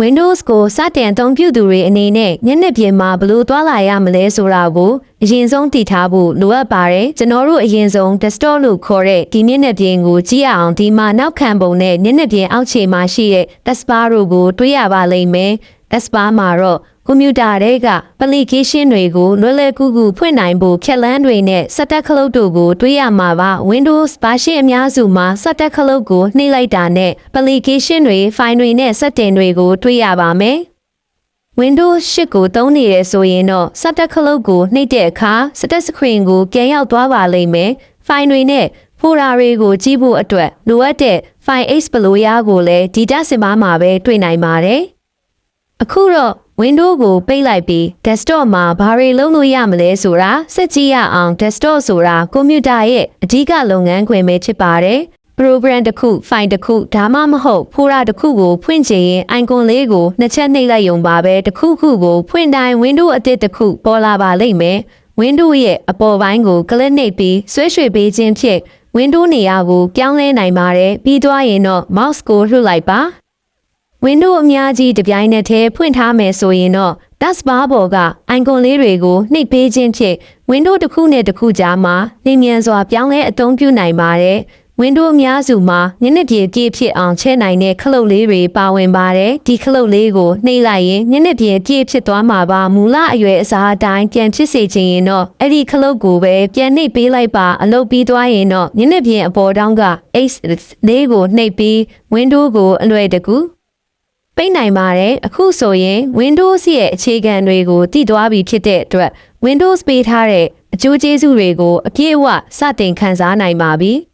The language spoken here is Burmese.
Windows ကိုစတင်အသုံးပြုသူတွေအနေနဲ့ညနေပြင်မှာဘယ်လိုသွားလာရမလဲဆိုတာကိုအရင်ဆုံးသိထားဖို့လိုအပ်ပါတယ်ကျွန်တော်တို့အရင်ဆုံး desktop လို့ခေါ်တဲ့ဒီညနေပြင်ကိုကြည့်ရအောင်ဒီမှာနောက်ခံပုံနဲ့ညနေပြင်အောက်ခြေမှာရှိတဲ့ taskbar တို့ကိုတွေ့ရပါလိမ့်မယ် taskbar မှာတော့ကွန်ပျူတာတွေက application တွေကိုလွယ်လွယ်ကူကူဖွင့်နိုင်ဖို့ခက်လန်းတွေနဲ့စက်တက်ခလုတ်တို့ကိုတွေ့ရမှာပါ Windows ဘာရှင်းအများစုမှာစက်တက်ခလုတ်ကိုနှိပ်လိုက်တာနဲ့ application တွေ file တွေနဲ့စက်တင်တွေကိုတွေ့ရပါမယ် Windows 8ကိုသုံးနေရဆိုရင်တော့စက်တက်ခလုတ်ကိုနှိပ်တဲ့အခါစက်တက် screen ကိုပြန်ရောက်သွားပါလိမ့်မယ် file တွေနဲ့ folder တွေကိုကြည့်ဖို့အတွက်လိုအပ်တဲ့ file explorer ကိုလည်းဒီ taskbar မှာပဲတွေ့နိုင်ပါတယ်အခုတော့ Windows ကိုပိတ်လိုက်ပြီး desktop မှာဘာတွေလုပ်လို့ရမလဲဆိုတာစက်ကြည့်ရအောင် desktop ဆိုတာကွန်ပျူတာရဲ့အဓိကလုပ်ငန်းခွင်ပဲဖြစ်ပါတယ် program တစ်ခု file တစ်ခုဒါမှမဟုတ် folder တစ်ခုကိုဖွင့်ချင်ရင် icon လေးကိုနှစ်ချက်နှိပ်လိုက်ရုံပါပဲတစ်ခုခုကိုဖွင့်တိုင်း Windows အသစ်တစ်ခုပေါ်လာပါလိမ့်မယ် Windows ရဲ့အပေါ်ပိုင်းကို click နှိပ်ပြီးဆွဲရွှေ့ပေးခြင်းဖြင့် Windows နေရာကိုပြောင်းလဲနိုင်ပါတယ်ပြီးသွားရင်တော့ mouse ကိုလှုပ်လိုက်ပါWindows အများကြီးတပြိုင်နက်တည်းဖွင့်ထားမယ်ဆိုရင်တော့ taskbar ပေါ်က icon လေးတွေကိုနှိပ်ပေးခြင်းဖြင့် Windows တစ်ခုနဲ့တစ်ခုကြားမှာလျင်မြန်စွာပြောင်းလဲအသုံးပြုနိုင်ပါတယ်။ Windows အများစုမှာညနေပြေပြည့်ဖြစ်အောင်ချဲနိုင်တဲ့ခလုတ်လေးတွေပါဝင်ပါတယ်။ဒီခလုတ်လေးကိုနှိပ်လိုက်ရင်ညနေပြေပြည့်ဖြစ်သွားမှာပါမူလအရွယ်အစားအတိုင်းပြန်ဖြစ်စေချင်ရင်တော့အဲ့ဒီခလုတ်ကိုပဲပြန်နှိပ်ပေးလိုက်ပါအလုပ်ပြီးသွားရင်တော့ညနေပြေအပေါ်တောင်းက X လေးကိုနှိပ်ပြီး Windows ကိုအလွယ်တကူပိတ်နိုင်ပါတယ်အခုဆိုရင် Windows ရဲ့အခြေခံတွေကိုတည်သွားပြီဖြစ်တဲ့အတွက် Windows ပေးထားတဲ့အကျိုးကျေးဇူးတွေကိုအပြည့်အဝစတင်ခန်းစားနိုင်ပါပြီ။